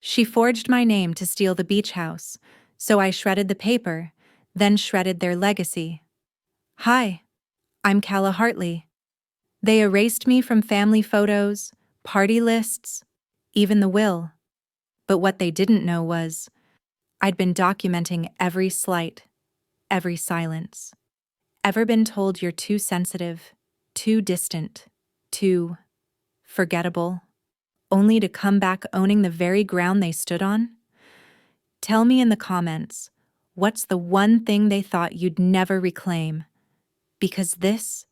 She forged my name to steal the beach house, so I shredded the paper, then shredded their legacy. Hi, I'm Calla Hartley. They erased me from family photos, party lists, even the will. But what they didn't know was, I'd been documenting every slight, every silence. Ever been told you're too sensitive, too distant, too forgettable, only to come back owning the very ground they stood on? Tell me in the comments, what's the one thing they thought you'd never reclaim? Because this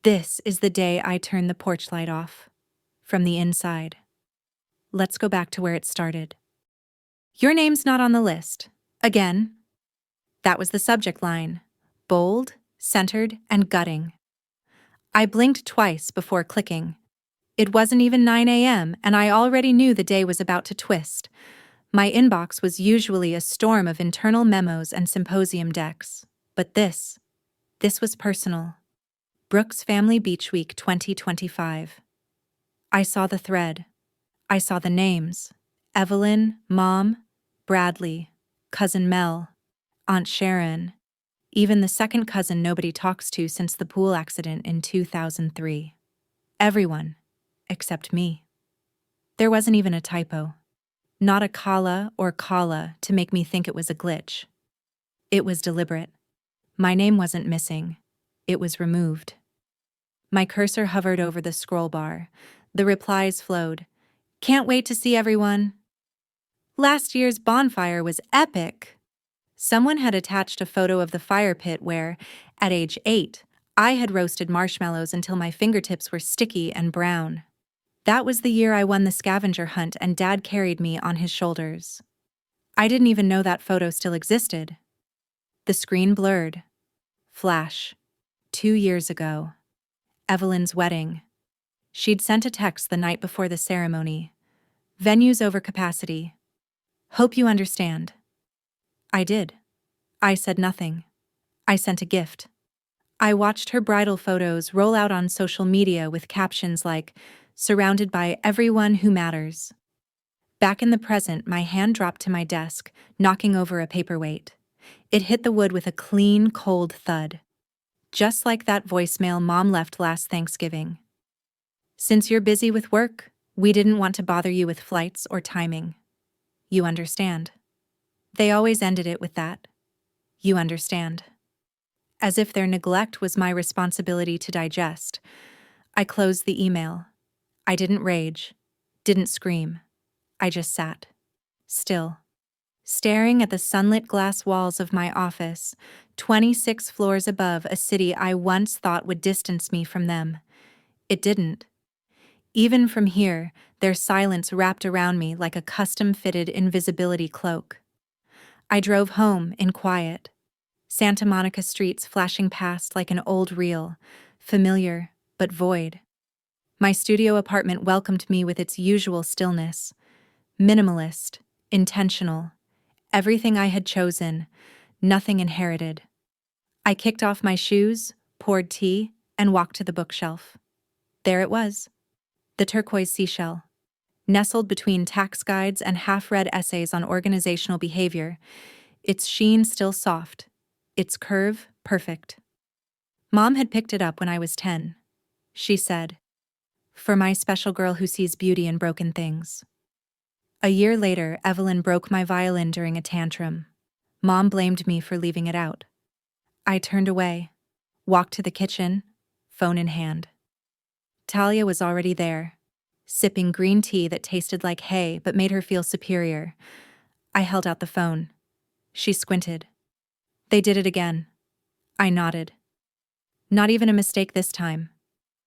is the day I turn the porch light off. From the inside. Let's go back to where it started. Your name's not on the list. Again. That was the subject line. Bold, centered, and gutting. I blinked twice before clicking. It wasn't even 9 a.m., and I already knew the day was about to twist. My inbox was usually a storm of internal memos and symposium decks. But this was personal. Brooks Family Beach Week 2025. I saw the thread. I saw the names. Evelyn, Mom, Bradley, Cousin Mel, Aunt Sharon, even the second cousin nobody talks to since the pool accident in 2003. Everyone, except me. There wasn't even a typo. Not a Kala or Kala to make me think it was a glitch. It was deliberate. My name wasn't missing. It was removed. My cursor hovered over the scroll bar. The replies flowed. Can't wait to see everyone. Last year's bonfire was epic. Someone had attached a photo of the fire pit where, at age 8, I had roasted marshmallows until my fingertips were sticky and brown. That was the year I won the scavenger hunt and Dad carried me on his shoulders. I didn't even know that photo still existed. The screen blurred. Flash. 2 years ago. Evelyn's wedding. She'd sent a text the night before the ceremony. Venue's over capacity. Hope you understand. I did. I said nothing. I sent a gift. I watched her bridal photos roll out on social media with captions like, surrounded by everyone who matters. Back in the present, my hand dropped to my desk, knocking over a paperweight. It hit the wood with a clean, cold thud. Just like that voicemail Mom left last Thanksgiving. Since you're busy with work, we didn't want to bother you with flights or timing. You understand. They always ended it with that. You understand. As if their neglect was my responsibility to digest. I closed the email. I didn't rage, didn't scream. I just sat. Still. Staring at the sunlit glass walls of my office, 26 floors above a city I once thought would distance me from them. It didn't. Even from here, their silence wrapped around me like a custom-fitted invisibility cloak. I drove home in quiet. Santa Monica streets flashing past like an old reel, familiar but void. My studio apartment welcomed me with its usual stillness. Minimalist, intentional, everything I had chosen, nothing inherited. I kicked off my shoes, poured tea, and walked to the bookshelf. There it was. The turquoise seashell. Nestled between tax guides and half-read essays on organizational behavior, its sheen still soft, its curve perfect. Mom had picked it up when I was 10. She said, "For my special girl who sees beauty in broken things." A year later, Evelyn broke my violin during a tantrum. Mom blamed me for leaving it out. I turned away, walked to the kitchen, phone in hand. Talia was already there, sipping green tea that tasted like hay but made her feel superior. I held out the phone. She squinted. They did it again. I nodded. Not even a mistake this time.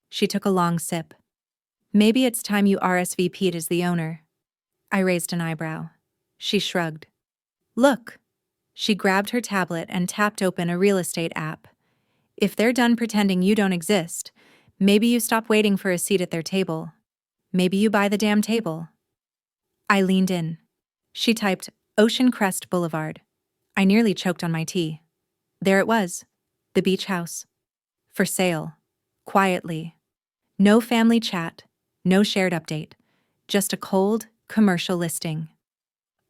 She took a long sip. Maybe it's time you RSVP'd as the owner. I raised an eyebrow. She shrugged. Look. She grabbed her tablet and tapped open a real estate app. If they're done pretending you don't exist, maybe you stop waiting for a seat at their table. Maybe you buy the damn table. I leaned in. She typed Ocean Crest Boulevard. I nearly choked on my tea. There it was. The beach house. For sale. Quietly. No family chat. No shared update. Just a cold, commercial listing.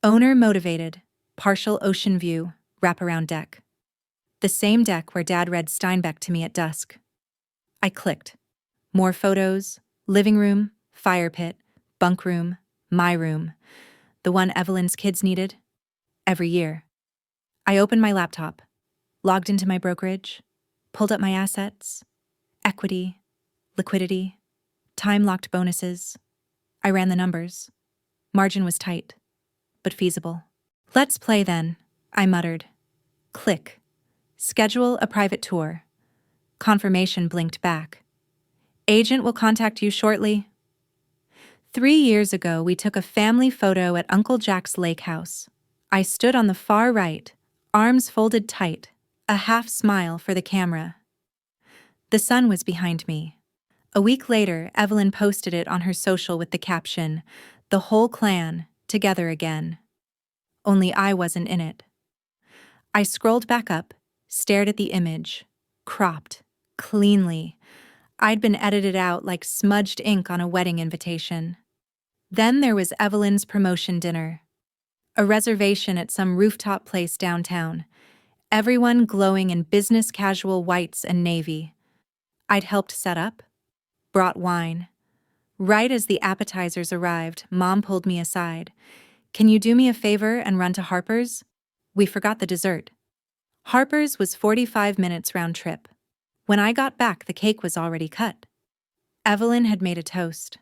Owner motivated, partial ocean view, wraparound deck. The same deck where Dad read Steinbeck to me at dusk. I clicked. More photos, living room, fire pit, bunk room, my room, the one Evelyn's kids needed. Every year. I opened my laptop, logged into my brokerage, pulled up my assets, equity, liquidity, time-locked bonuses. I ran the numbers. Margin was tight, but feasible. Let's play then, I muttered. Click. Schedule a private tour. Confirmation blinked back. Agent will contact you shortly. 3 years ago, we took a family photo at Uncle Jack's lake house. I stood on the far right, arms folded tight, a half smile for the camera. The sun was behind me. A week later, Evelyn posted it on her social with the caption, "The whole clan, together again." Only I wasn't in it. I scrolled back up, stared at the image, cropped, cleanly. I'd been edited out like smudged ink on a wedding invitation. Then there was Evelyn's promotion dinner. A reservation at some rooftop place downtown. Everyone glowing in business casual whites and navy. I'd helped set up, brought wine. Right as the appetizers arrived, Mom pulled me aside. "Can you do me a favor and run to Harper's? We forgot the dessert." Harper's was 45 minutes round trip. When I got back, the cake was already cut. Evelyn had made a toast.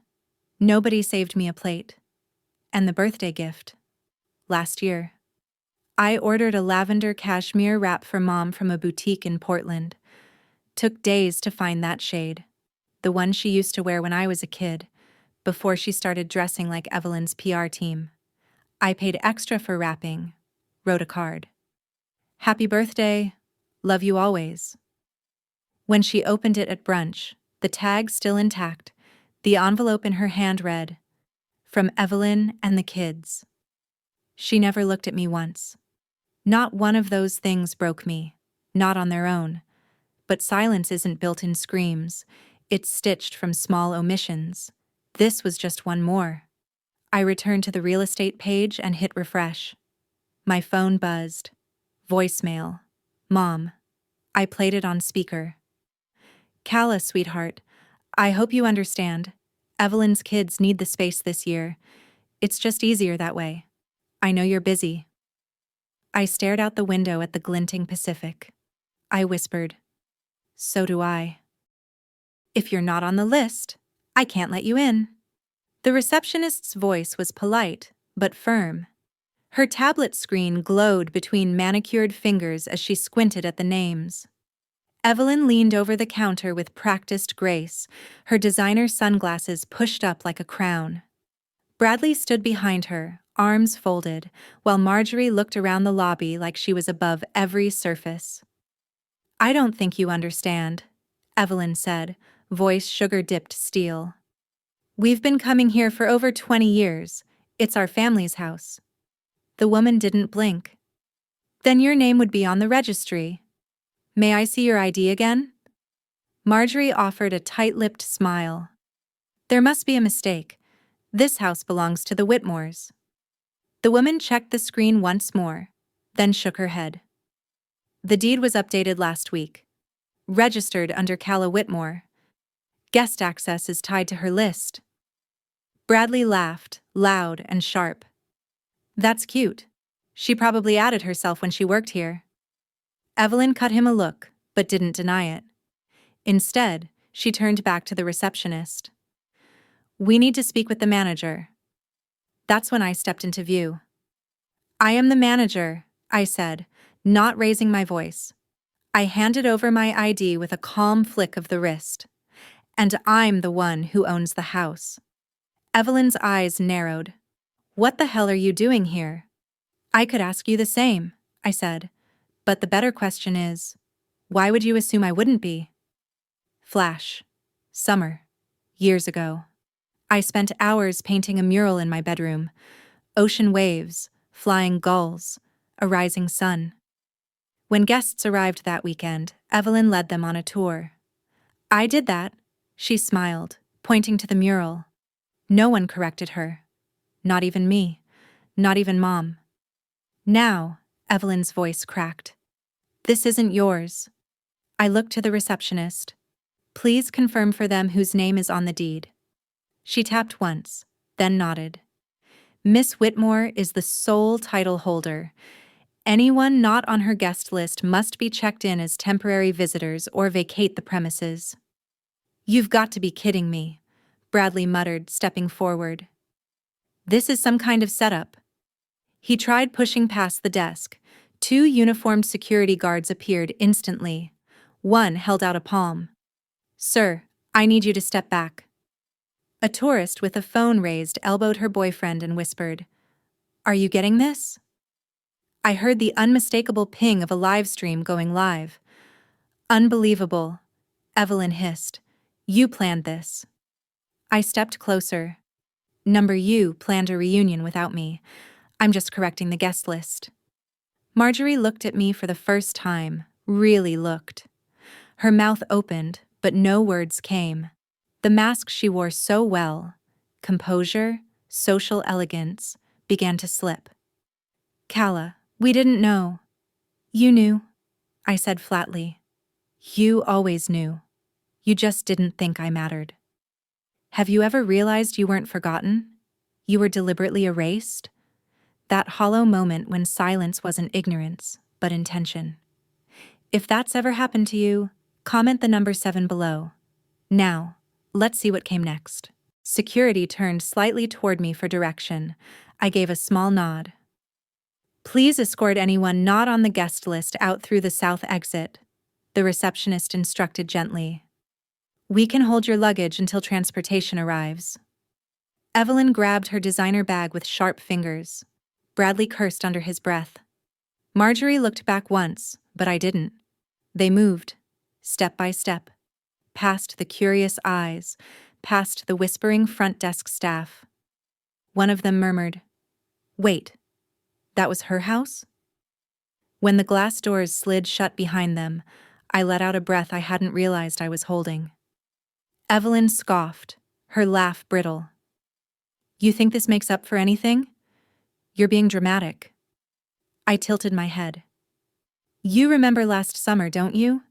Nobody saved me a plate. And the birthday gift. Last year. I ordered a lavender cashmere wrap for Mom from a boutique in Portland. Took days to find that shade. The one she used to wear when I was a kid, before she started dressing like Evelyn's PR team. I paid extra for wrapping. Wrote a card. "Happy birthday. Love you always." When she opened it at brunch, the tag still intact, the envelope in her hand read, "From Evelyn and the kids." She never looked at me once. Not one of those things broke me, not on their own. But silence isn't built in screams, it's stitched from small omissions. This was just one more. I returned to the real estate page and hit refresh. My phone buzzed. Voicemail. "Mom." I played it on speaker. "Calla, sweetheart, I hope you understand. Evelyn's kids need the space this year. It's just easier that way. I know you're busy." I stared out the window at the glinting Pacific. I whispered, "So do I." "If you're not on the list, I can't let you in." The receptionist's voice was polite, but firm. Her tablet screen glowed between manicured fingers as she squinted at the names. Evelyn leaned over the counter with practiced grace, her designer sunglasses pushed up like a crown. Bradley stood behind her, arms folded, while Marjorie looked around the lobby like she was above every surface. "I don't think you understand," Evelyn said, voice sugar-dipped steel. "We've been coming here for over 20 years. It's our family's house." The woman didn't blink. "Then your name would be on the registry. May I see your ID again?" Marjorie offered a tight-lipped smile. "There must be a mistake. This house belongs to the Whitmores." The woman checked the screen once more, then shook her head. "The deed was updated last week. Registered under Calla Whitmore. Guest access is tied to her list." Bradley laughed, loud and sharp. "That's cute. She probably added herself when she worked here." Evelyn cut him a look, but didn't deny it. Instead, she turned back to the receptionist. "We need to speak with the manager." That's when I stepped into view. "I am the manager," I said, not raising my voice. I handed over my ID with a calm flick of the wrist. "And I'm the one who owns the house." Evelyn's eyes narrowed. "What the hell are you doing here?" "I could ask you the same," I said. "But the better question is, why would you assume I wouldn't be?" Flash. Summer. Years ago. I spent hours painting a mural in my bedroom. Ocean waves, flying gulls, a rising sun. When guests arrived that weekend, Evelyn led them on a tour. "I did that," she smiled, pointing to the mural. No one corrected her. Not even me. Not even Mom. Now, Evelyn's voice cracked. This isn't yours. I looked to the receptionist. Please confirm for them whose name is on the deed. She tapped once, then nodded. Miss Whitmore is the sole title holder. Anyone not on her guest list must be checked in as temporary visitors or vacate the premises. You've got to be kidding me, Bradley muttered, stepping forward. This is some kind of setup. He tried pushing past the desk. 2 uniformed security guards appeared instantly. One held out a palm. Sir, I need you to step back. A tourist with a phone raised elbowed her boyfriend and whispered, Are you getting this? I heard the unmistakable ping of a live stream going live. Unbelievable, Evelyn hissed. You planned this. I stepped closer. Number you planned a reunion without me. I'm just correcting the guest list. Marjorie looked at me for the first time, really looked. Her mouth opened, but no words came. The mask she wore so well, composure, social elegance, began to slip. Calla, we didn't know. You knew, I said flatly. You always knew. You just didn't think I mattered. Have you ever realized you weren't forgotten? You were deliberately erased? That hollow moment when silence wasn't ignorance, but intention. If that's ever happened to you, comment the number 7 below. Now, let's see what came next. Security turned slightly toward me for direction. I gave a small nod. Please escort anyone not on the guest list out through the south exit, the receptionist instructed gently. We can hold your luggage until transportation arrives. Evelyn grabbed her designer bag with sharp fingers. Bradley cursed under his breath. Marjorie looked back once, but I didn't. They moved, step by step, past the curious eyes, past the whispering front desk staff. One of them murmured, Wait, that was her house? When the glass doors slid shut behind them, I let out a breath I hadn't realized I was holding. Evelyn scoffed, her laugh brittle. You think this makes up for anything? You're being dramatic. I tilted my head. You remember last summer, don't you?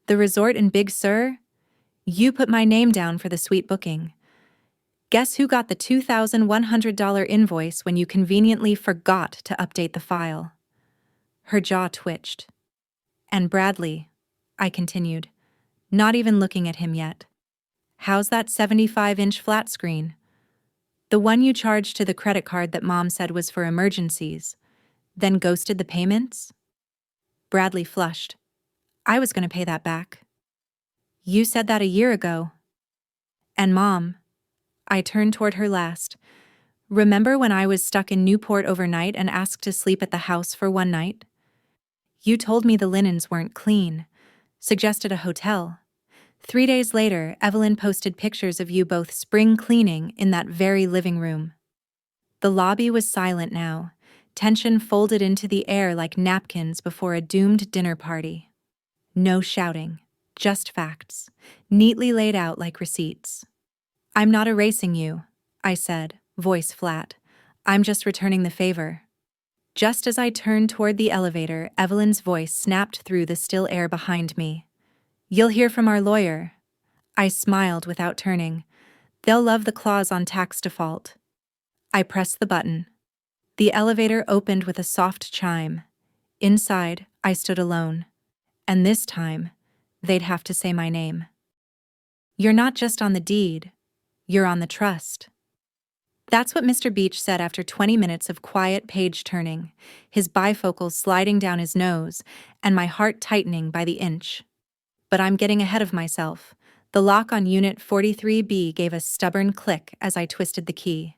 The resort in Big Sur? You put my name down for the suite booking. Guess who got the $2,100 invoice when you conveniently forgot to update the file? Her jaw twitched. And Bradley, I continued, not even looking at him yet. How's that 75-inch flat screen? The one you charged to the credit card that Mom said was for emergencies, then ghosted the payments? Bradley flushed. I was going to pay that back. You said that a year ago. And Mom, I turned toward her last. Remember when I was stuck in Newport overnight and asked to sleep at the house for one night? You told me the linens weren't clean, suggested a hotel. 3 days later, Evelyn posted pictures of you both spring cleaning in that very living room. The lobby was silent now, tension folded into the air like napkins before a doomed dinner party. No shouting, just facts, neatly laid out like receipts. I'm not erasing you, I said, voice flat. I'm just returning the favor. Just as I turned toward the elevator, Evelyn's voice snapped through the still air behind me. You'll hear from our lawyer. I smiled without turning. They'll love the clause on tax default. I pressed the button. The elevator opened with a soft chime. Inside, I stood alone. And this time, they'd have to say my name. You're not just on the deed, you're on the trust. That's what Mr. Beach said after 20 minutes of quiet page turning, his bifocals sliding down his nose, and my heart tightening by the inch. But I'm getting ahead of myself. The lock on Unit 43B gave a stubborn click as I twisted the key.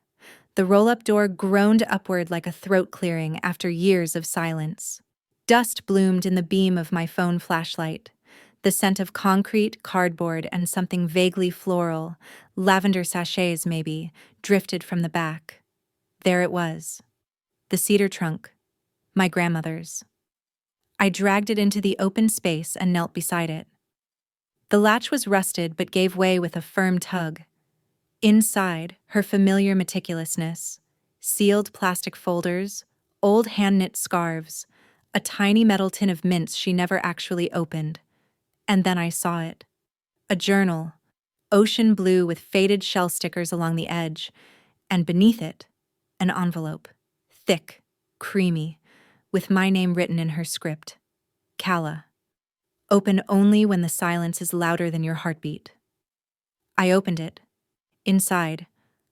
The roll-up door groaned upward like a throat clearing after years of silence. Dust bloomed in the beam of my phone flashlight. The scent of concrete, cardboard, and something vaguely floral, lavender sachets maybe, drifted from the back. There it was. The cedar trunk. My grandmother's. I dragged it into the open space and knelt beside it. The latch was rusted but gave way with a firm tug. Inside, her familiar meticulousness. Sealed plastic folders, old hand-knit scarves, a tiny metal tin of mints she never actually opened. And then I saw it. A journal, ocean blue with faded shell stickers along the edge, and beneath it, an envelope, thick, creamy, with my name written in her script. Calla. Open only when the silence is louder than your heartbeat. I opened it. Inside,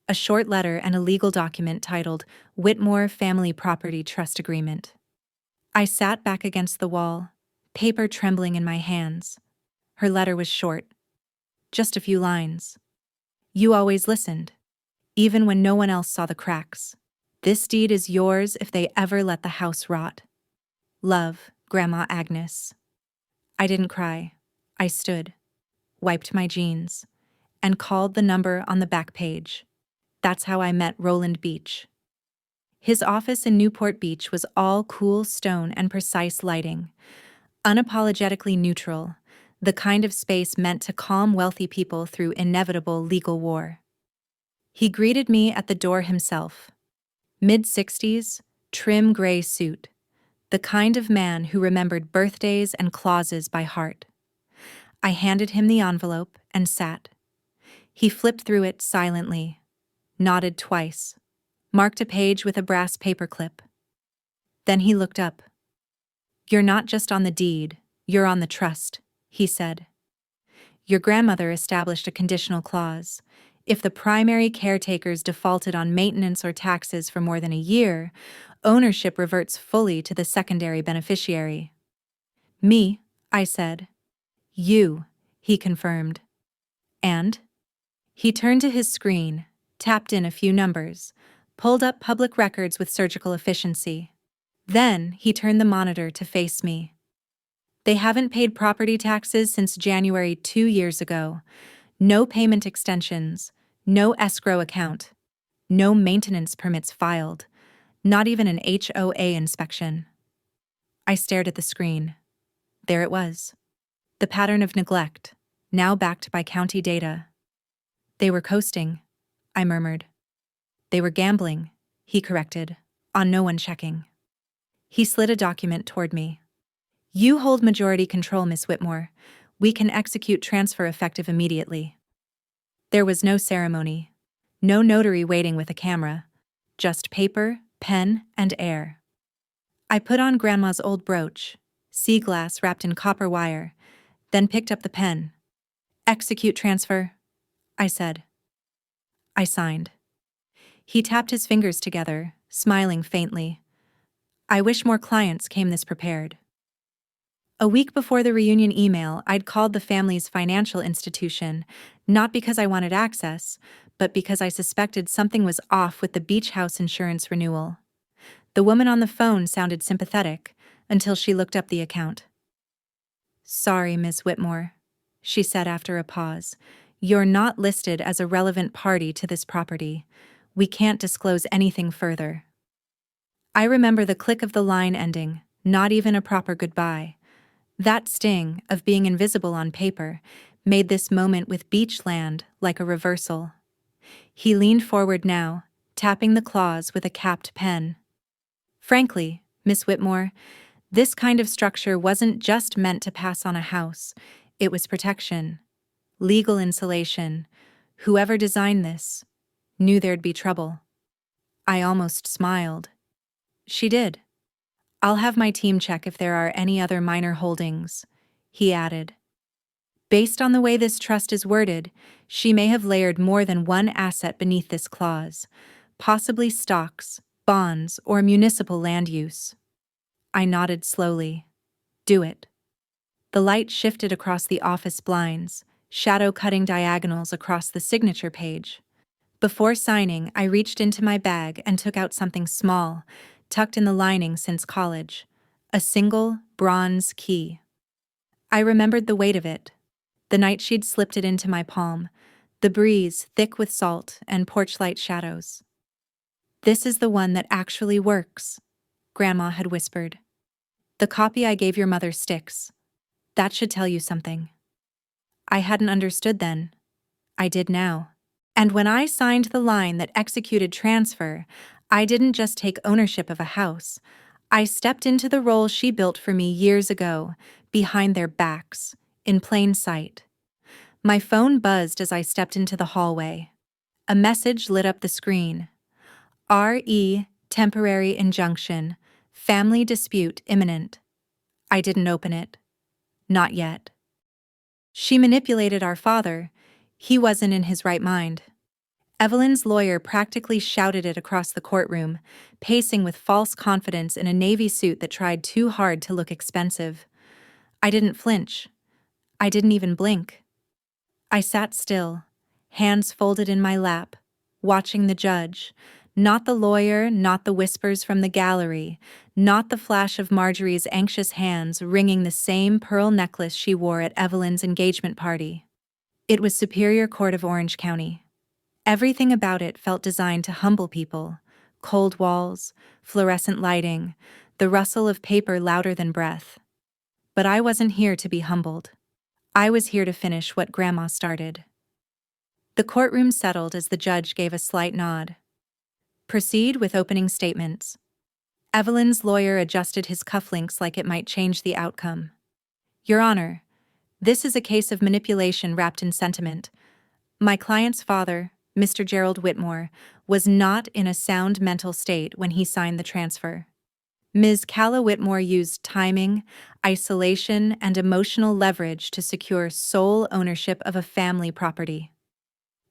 a short letter and a legal document titled Whitmore Family Property Trust Agreement. I sat back against the wall, paper trembling in my hands. Her letter was short. Just a few lines. You always listened, even when no one else saw the cracks. This deed is yours if they ever let the house rot. Love, Grandma Agnes. I didn't cry. I stood, wiped my jeans, and called the number on the back page. That's how I met Roland Beach. His office in Newport Beach was all cool stone and precise lighting, unapologetically neutral, the kind of space meant to calm wealthy people through inevitable legal war. He greeted me at the door himself. Mid-60s, trim gray suit, the kind of man who remembered birthdays and clauses by heart. I handed him the envelope and sat. He flipped through it silently, nodded twice, marked a page with a brass paperclip. Then he looked up. You're not just on the deed, you're on the trust, he said. Your grandmother established a conditional clause. If the primary caretakers defaulted on maintenance or taxes for more than a year, ownership reverts fully to the secondary beneficiary. Me, I said. You, he confirmed. And? He turned to his screen, tapped in a few numbers, pulled up public records with surgical efficiency. Then he turned the monitor to face me. They haven't paid property taxes since January 2 years ago. No payment extensions, no escrow account, no maintenance permits filed, not even an HOA inspection. I stared at the screen. There it was. The pattern of neglect, now backed by county data. They were coasting, I murmured. They were gambling, he corrected, on no one checking. He slid a document toward me. You hold majority control, Miss Whitmore. We can execute transfer effective immediately. There was no ceremony, no notary waiting with a camera, just paper, pen, and air. I put on Grandma's old brooch, sea glass wrapped in copper wire, then picked up the pen. Execute transfer, I said. I signed. He tapped his fingers together, smiling faintly. I wish more clients came this prepared. A week before the reunion email, I'd called the family's financial institution, not because I wanted access, but because I suspected something was off with the beach house insurance renewal. The woman on the phone sounded sympathetic, until she looked up the account. Sorry, Miss Whitmore, she said after a pause. You're not listed as a relevant party to this property. We can't disclose anything further. I remember the click of the line ending, not even a proper goodbye. That sting of being invisible on paper made this moment with Beachland like a reversal. He leaned forward now, tapping the clause with a capped pen. Frankly, Miss Whitmore, this kind of structure wasn't just meant to pass on a house. It was protection, legal insulation. Whoever designed this knew there'd be trouble. I almost smiled. She did. I'll have my team check if there are any other minor holdings, he added. Based on the way this trust is worded, she may have layered more than one asset beneath this clause, possibly stocks, bonds, or municipal land use. I nodded slowly. Do it. The light shifted across the office blinds, shadow-cutting diagonals across the signature page. Before signing, I reached into my bag and took out something small, tucked in the lining since college, a single bronze key. I remembered the weight of it, the night she'd slipped it into my palm, the breeze thick with salt and porch light shadows. This is the one that actually works, Grandma had whispered. The copy I gave your mother sticks. That should tell you something. I hadn't understood then. I did now. And when I signed the line that executed transfer, I didn't just take ownership of a house. I stepped into the role she built for me years ago, behind their backs, in plain sight. My phone buzzed as I stepped into the hallway. A message lit up the screen. R.E. Temporary injunction. Family dispute imminent. I didn't open it. Not yet. She manipulated our father. He wasn't in his right mind. Evelyn's lawyer practically shouted it across the courtroom, pacing with false confidence in a navy suit that tried too hard to look expensive. I didn't flinch. I didn't even blink. I sat still, hands folded in my lap, watching the judge. Not the lawyer, not the whispers from the gallery, not the flash of Marjorie's anxious hands ringing the same pearl necklace she wore at Evelyn's engagement party. It was Superior Court of Orange County. Everything about it felt designed to humble people. Cold walls, fluorescent lighting, the rustle of paper louder than breath. But I wasn't here to be humbled. I was here to finish what Grandma started. The courtroom settled as the judge gave a slight nod. Proceed with opening statements. Evelyn's lawyer adjusted his cufflinks like it might change the outcome. Your Honor, this is a case of manipulation wrapped in sentiment. My client's father, Mr. Gerald Whitmore, was not in a sound mental state when he signed the transfer. Ms. Calla Whitmore used timing, isolation, and emotional leverage to secure sole ownership of a family property.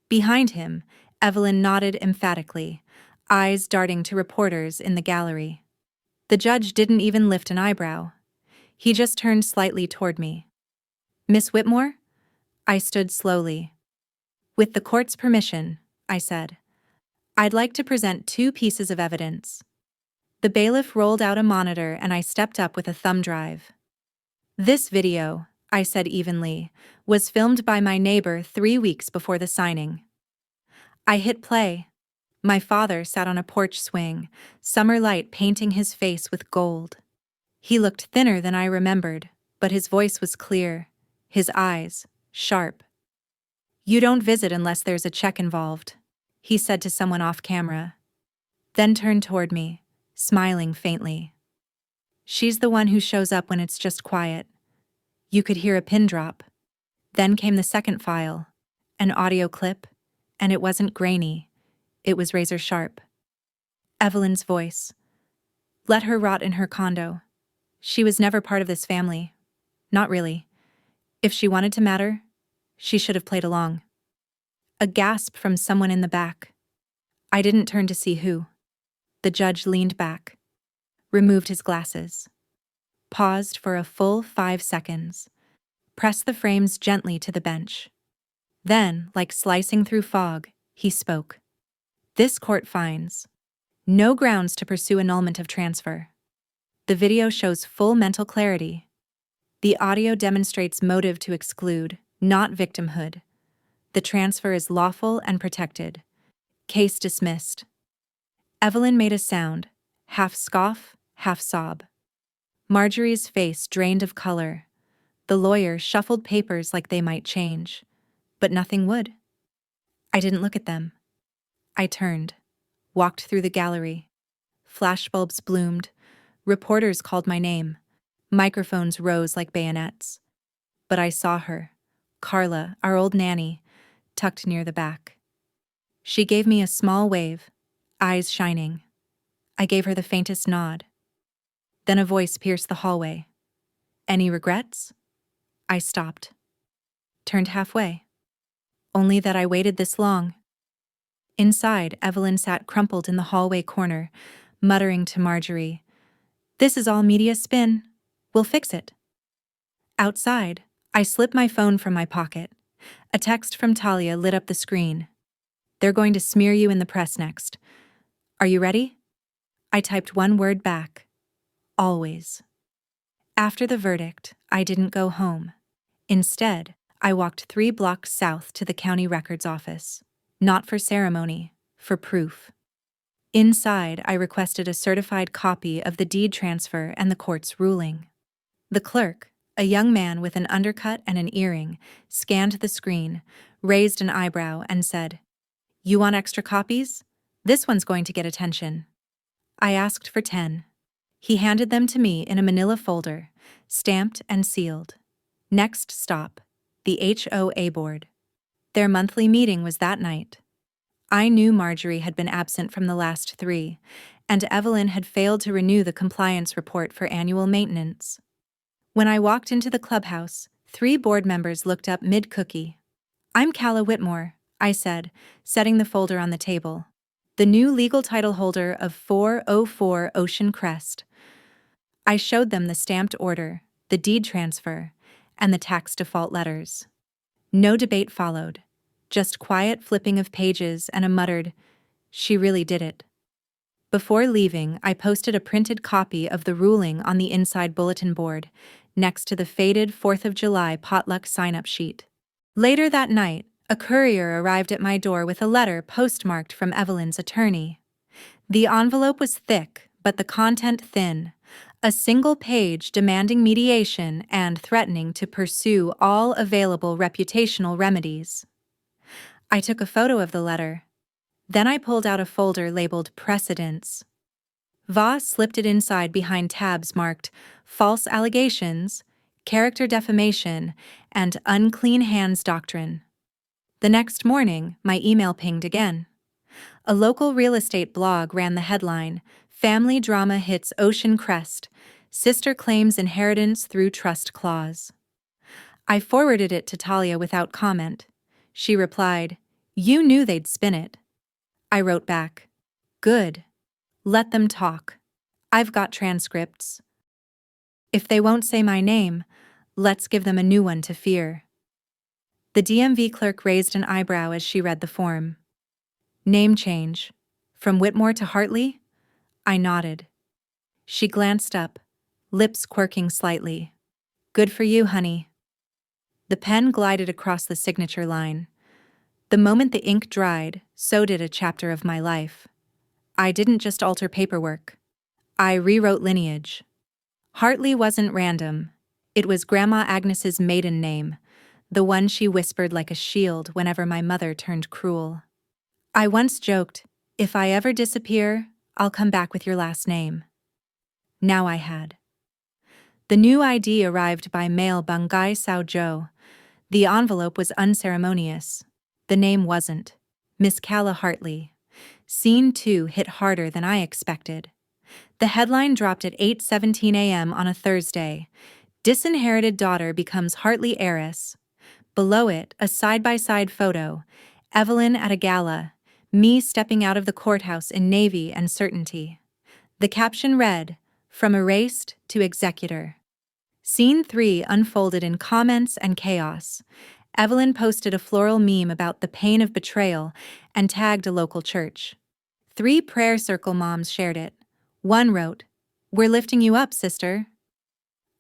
Behind him, Evelyn nodded emphatically, eyes darting to reporters in the gallery. The judge didn't even lift an eyebrow. He just turned slightly toward me. Miss Whitmore? I stood slowly. With the court's permission, I said, I'd like to present 2 pieces of evidence. The bailiff rolled out a monitor and I stepped up with a thumb drive. This video, I said evenly, was filmed by my neighbor 3 weeks before the signing. I hit play. My father sat on a porch swing, summer light painting his face with gold. He looked thinner than I remembered, but his voice was clear, his eyes sharp. You don't visit unless there's a check involved, he said to someone off camera. Then turned toward me, smiling faintly. She's the one who shows up when it's just quiet. You could hear a pin drop. Then came the second file, an audio clip, and it wasn't grainy. It was razor sharp. Evelyn's voice. Let her rot in her condo. She was never part of this family. Not really. If she wanted to matter, she should have played along. A gasp from someone in the back. I didn't turn to see who. The judge leaned back, removed his glasses, paused for a full 5 seconds, pressed the frames gently to the bench. Then, like slicing through fog, he spoke. This court finds no grounds to pursue annulment of transfer. The video shows full mental clarity. The audio demonstrates motive to exclude, not victimhood. The transfer is lawful and protected. Case dismissed. Evelyn made a sound, half scoff, half sob. Marjorie's face drained of color. The lawyer shuffled papers like they might change, but nothing would. I didn't look at them. I turned, walked through the gallery. Flashbulbs bloomed. Reporters called my name. Microphones rose like bayonets. But I saw her, Carla, our old nanny, tucked near the back. She gave me a small wave, eyes shining. I gave her the faintest nod. Then a voice pierced the hallway. Any regrets? I stopped. Turned halfway. Only that I waited this long. Inside, Evelyn sat crumpled in the hallway corner, muttering to Marjorie, This is all media spin. We'll fix it. Outside, I slipped my phone from my pocket. A text from Talia lit up the screen. They're going to smear you in the press next. Are you ready? I typed one word back. Always. After the verdict, I didn't go home. Instead, I walked 3 blocks south to the county records office. Not for ceremony, for proof. Inside, I requested a certified copy of the deed transfer and the court's ruling. The clerk, a young man with an undercut and an earring, scanned the screen, raised an eyebrow, and said, You want extra copies? This one's going to get attention. I asked for 10. He handed them to me in a manila folder, stamped and sealed. Next stop, the HOA board. Their monthly meeting was that night. I knew Marjorie had been absent from the last 3, and Evelyn had failed to renew the compliance report for annual maintenance. When I walked into the clubhouse, 3 board members looked up mid-cookie. "I'm Calla Whitmore," I said, setting the folder on the table. "The new legal title holder of 404 Ocean Crest." I showed them the stamped order, the deed transfer, and the tax default letters. No debate followed, just quiet flipping of pages and a muttered, "She really did it." Before leaving, I posted a printed copy of the ruling on the inside bulletin board, next to the faded 4th of July potluck sign-up sheet. Later that night, a courier arrived at my door with a letter postmarked from Evelyn's attorney. The envelope was thick, but the content thin. A single page demanding mediation and threatening to pursue all available reputational remedies. I took a photo of the letter. Then I pulled out a folder labeled Precedents. Voss slipped it inside behind tabs marked False Allegations, Character Defamation, and Unclean Hands Doctrine. The next morning, my email pinged again. A local real estate blog ran the headline, "Family Drama Hits Ocean Crest, Sister Claims Inheritance Through Trust Clause." I forwarded it to Talia without comment. She replied, "You knew they'd spin it." I wrote back, "Good. Let them talk. I've got transcripts. If they won't say my name, let's give them a new one to fear." The DMV clerk raised an eyebrow as she read the form. "Name change. From Whitmore to Hartley?" I nodded. She glanced up, lips quirking slightly. "Good for you, honey." The pen glided across the signature line. The moment the ink dried, so did a chapter of my life. I didn't just alter paperwork. I rewrote lineage. Hartley wasn't random. It was Grandma Agnes's maiden name, the one she whispered like a shield whenever my mother turned cruel. I once joked, "If I ever disappear, I'll come back with your last name." Now I had. The new ID arrived by mail Banggai Sao Jo. The envelope was unceremonious. The name wasn't. Miss Calla Hartley. Scene 2 hit harder than I expected. The headline dropped at 8:17 a.m. on a Thursday. "Disinherited daughter becomes Hartley heiress." Below it, a side-by-side photo. Evelyn at a gala. Me stepping out of the courthouse in navy and certainty. The caption read, "From erased to executor." Scene 3 unfolded in comments and chaos. Evelyn posted a floral meme about the pain of betrayal and tagged a local church. 3 prayer circle moms shared it. One wrote, "We're lifting you up, sister."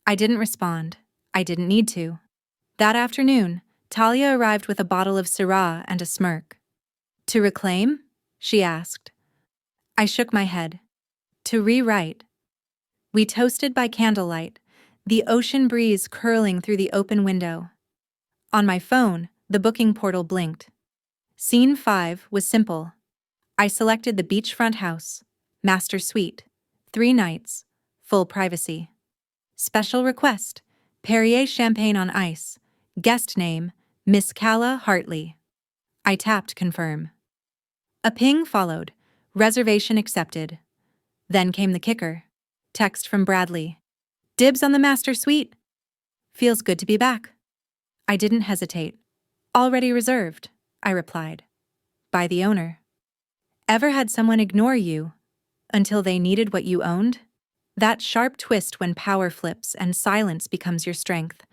I didn't respond. I didn't need to. That afternoon, Talia arrived with a bottle of Syrah and a smirk. "To reclaim?" she asked. I shook my head. "To rewrite." We toasted by candlelight, the ocean breeze curling through the open window. On my phone, the booking portal blinked. Scene 5 was simple. I selected the beachfront house, master suite, 3 nights, full privacy. Special request, Perrier champagne on ice, guest name, Miss Calla Hartley. I tapped confirm. A ping followed, reservation accepted. Then came the kicker. Text from Bradley. "Dibs on the master suite. Feels good to be back." I didn't hesitate. "Already reserved," I replied. "By the owner." Ever had someone ignore you until they needed what you owned? That sharp twist when power flips and silence becomes your strength.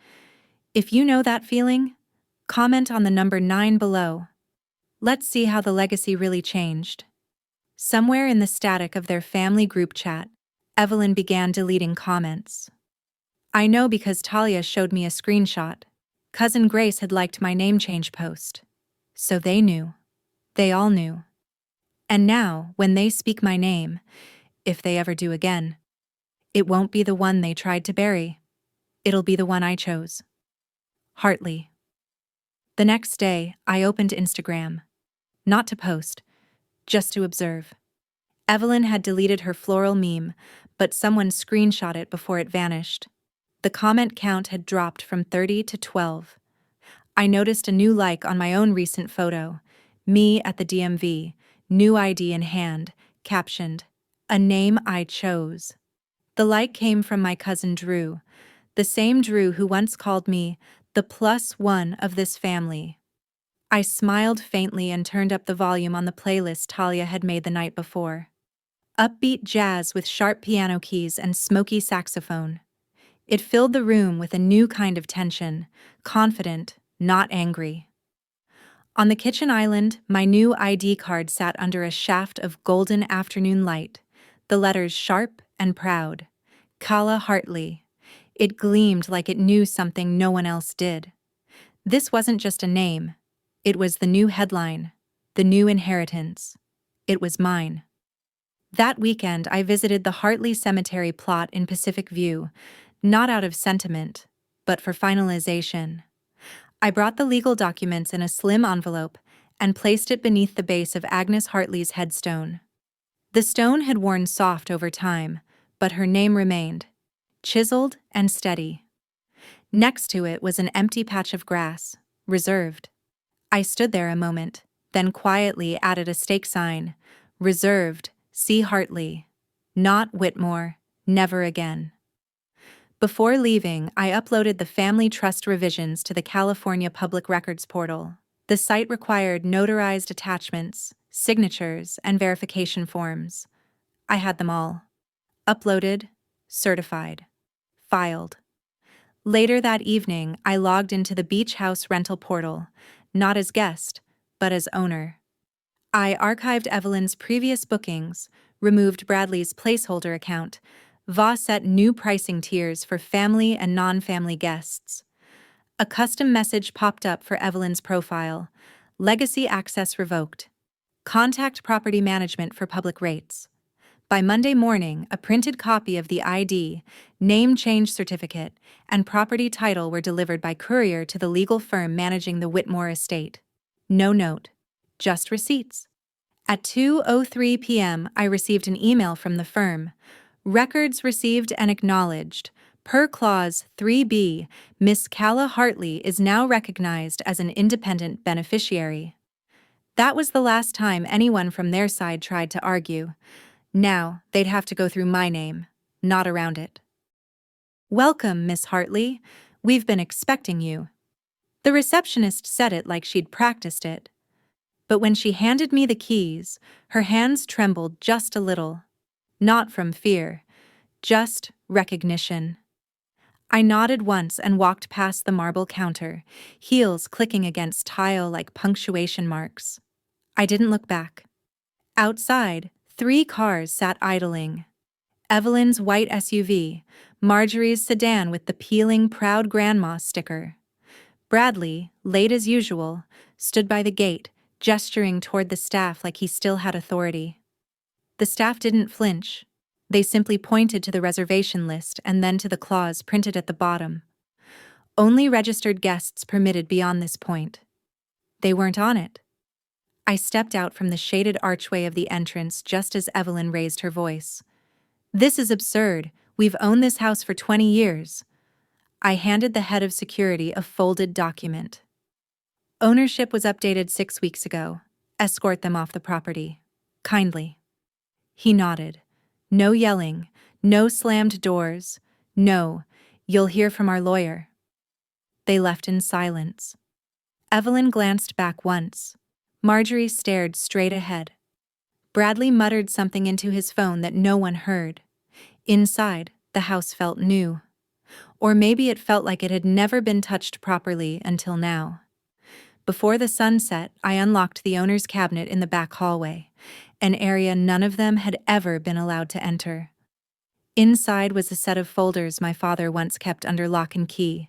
If you know that feeling, comment on the number 9 below. Let's see how the legacy really changed. Somewhere in the static of their family group chat, Evelyn began deleting comments. I know because Talia showed me a screenshot. Cousin Grace had liked my name change post. So they knew. They all knew. And now, when they speak my name, if they ever do again, it won't be the one they tried to bury. It'll be the one I chose. Hartley. The next day, I opened Instagram. Not to post, just to observe. Evelyn had deleted her floral meme, but someone screenshot it before it vanished. The comment count had dropped from 30 to 12. I noticed a new like on my own recent photo. Me at the DMV, new ID in hand, captioned, "A name I chose." The like came from my cousin Drew, the same Drew who once called me the +1 of this family. I smiled faintly and turned up the volume on the playlist Talia had made the night before. Upbeat jazz with sharp piano keys and smoky saxophone. It filled the room with a new kind of tension, confident, not angry. On the kitchen island, my new ID card sat under a shaft of golden afternoon light, the letters sharp and proud. Calla Hartley. It gleamed like it knew something no one else did. This wasn't just a name. It was the new headline, the new inheritance. It was mine. That weekend, I visited the Hartley Cemetery plot in Pacific View, not out of sentiment, but for finalization. I brought the legal documents in a slim envelope and placed it beneath the base of Agnes Hartley's headstone. The stone had worn soft over time, but her name remained, chiseled and steady. Next to it was an empty patch of grass, reserved. I stood there a moment, then quietly added a stake sign, reserved, C. Hartley. Not Whitmore, never again. Before leaving, I uploaded the family trust revisions to the California Public Records portal. The site required notarized attachments, signatures, and verification forms. I had them all. Uploaded, certified, filed. Later that evening, I logged into the beach house rental portal, not as guest, but as owner. I archived Evelyn's previous bookings, removed Bradley's placeholder account, set new pricing tiers for family and non-family guests. A custom message popped up for Evelyn's profile. Legacy access revoked. Contact property management for public rates. By Monday morning, a printed copy of the ID, name change certificate, and property title were delivered by courier to the legal firm managing the Whitmore estate. No note. Just receipts. At 2:03 p.m., I received an email from the firm. Records received and acknowledged. Per Clause 3B, Miss Calla Hartley is now recognized as an independent beneficiary. That was the last time anyone from their side tried to argue. Now, they'd have to go through my name, not around it. "Welcome, Miss Hartley. We've been expecting you." The receptionist said it like she'd practiced it. But when she handed me the keys, her hands trembled just a little. Not from fear, just recognition. I nodded once and walked past the marble counter, heels clicking against tile like punctuation marks. I didn't look back. Outside, 3 cars sat idling. Evelyn's white SUV, Marjorie's sedan with the peeling Proud Grandma sticker. Bradley, late as usual, stood by the gate, gesturing toward the staff like he still had authority. The staff didn't flinch. They simply pointed to the reservation list and then to the clause printed at the bottom. Only registered guests permitted beyond this point. They weren't on it. I stepped out from the shaded archway of the entrance just as Evelyn raised her voice. "This is absurd. We've owned this house for 20 years. I handed the head of security a folded document. "Ownership was updated 6 weeks ago. Escort them off the property. Kindly." He nodded. "No yelling, no slammed doors. No, you'll hear from our lawyer." They left in silence. Evelyn glanced back once. Marjorie stared straight ahead. Bradley muttered something into his phone that no one heard. Inside, the house felt new. Or maybe it felt like it had never been touched properly until now. Before the sun set, I unlocked the owner's cabinet in the back hallway, an area none of them had ever been allowed to enter. Inside was a set of folders my father once kept under lock and key.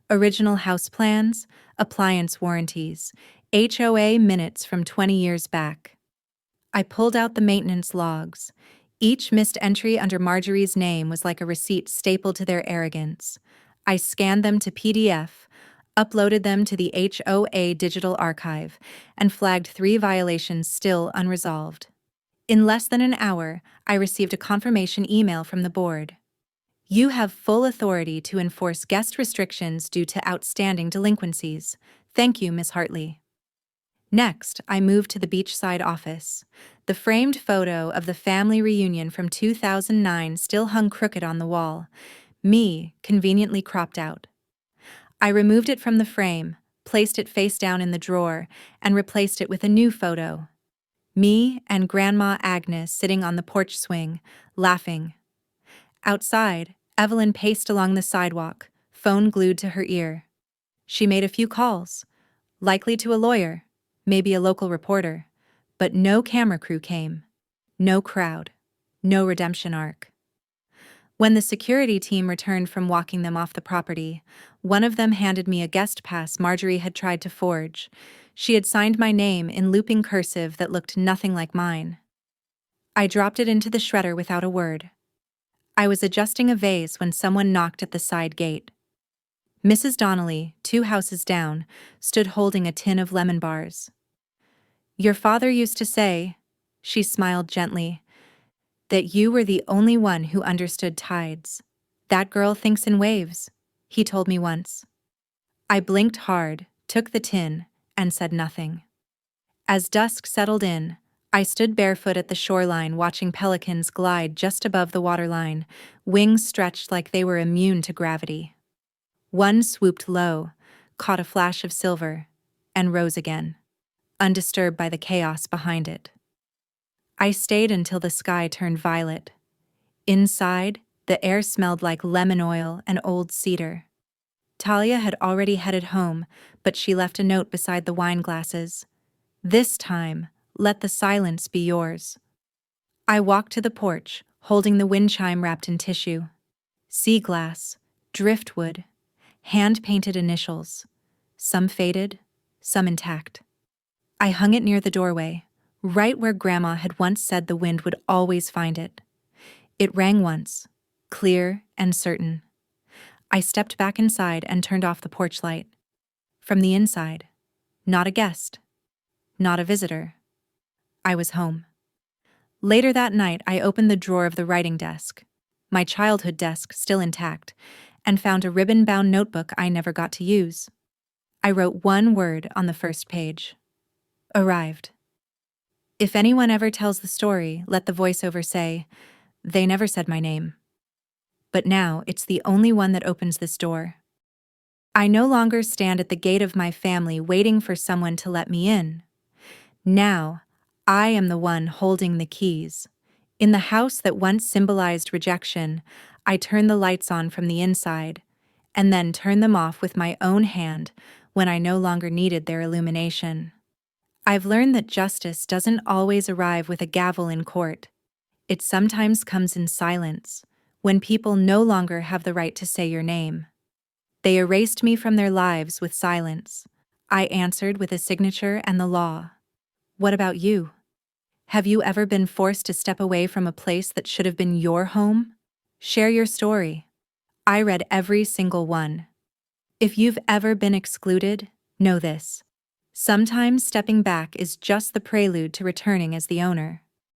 Original house plans, appliance warranties, HOA minutes from 20 years back. I pulled out the maintenance logs. Each missed entry under Marjorie's name was like a receipt stapled to their arrogance. I scanned them to PDF, uploaded them to the HOA digital archive, and flagged 3 violations still unresolved. In less than an hour, I received a confirmation email from the board. You have full authority to enforce guest restrictions due to outstanding delinquencies. Thank you, Ms. Hartley. Next, I moved to the beachside office. The framed photo of the family reunion from 2009 still hung crooked on the wall, me conveniently cropped out. I removed it from the frame, placed it face down in the drawer, and replaced it with a new photo. Me and Grandma Agnes sitting on the porch swing, laughing. Outside, Evelyn paced along the sidewalk, phone glued to her ear. She made a few calls, likely to a lawyer, maybe a local reporter, but no camera crew came. No crowd. No redemption arc. When the security team returned from walking them off the property, one of them handed me a guest pass Marjorie had tried to forge. She had signed my name in looping cursive that looked nothing like mine. I dropped it into the shredder without a word. I was adjusting a vase when someone knocked at the side gate. Mrs. Donnelly, 2 houses down, stood holding a tin of lemon bars. Your father used to say, she smiled gently, that you were the only one who understood tides. That girl thinks in waves, he told me once. I blinked hard, took the tin, and said nothing. As dusk settled in, I stood barefoot at the shoreline watching pelicans glide just above the waterline, wings stretched like they were immune to gravity. One swooped low, caught a flash of silver, and rose again, undisturbed by the chaos behind it. I stayed until the sky turned violet. Inside, the air smelled like lemon oil and old cedar. Talia had already headed home, but she left a note beside the wine glasses. This time, let the silence be yours. I walked to the porch, holding the wind chime wrapped in tissue. Sea glass, driftwood, hand-painted initials, some faded, some intact. I hung it near the doorway, right where Grandma had once said the wind would always find it. It rang once, clear and certain. I stepped back inside and turned off the porch light. From the inside, not a guest, not a visitor. I was home. Later that night, I opened the drawer of the writing desk, my childhood desk still intact, and found a ribbon-bound notebook I never got to use. I wrote one word on the first page. Arrived. If anyone ever tells the story, let the voiceover say, they never said my name. But now it's the only one that opens this door. I no longer stand at the gate of my family waiting for someone to let me in. Now, I am the one holding the keys. In the house that once symbolized rejection, I turn the lights on from the inside, and then turn them off with my own hand when I no longer needed their illumination. I've learned that justice doesn't always arrive with a gavel in court. It sometimes comes in silence, when people no longer have the right to say your name. They erased me from their lives with silence. I answered with a signature and the law. What about you? Have you ever been forced to step away from a place that should have been your home? Share your story. I read every single one. If you've ever been excluded, know this. Sometimes stepping back is just the prelude to returning as the owner.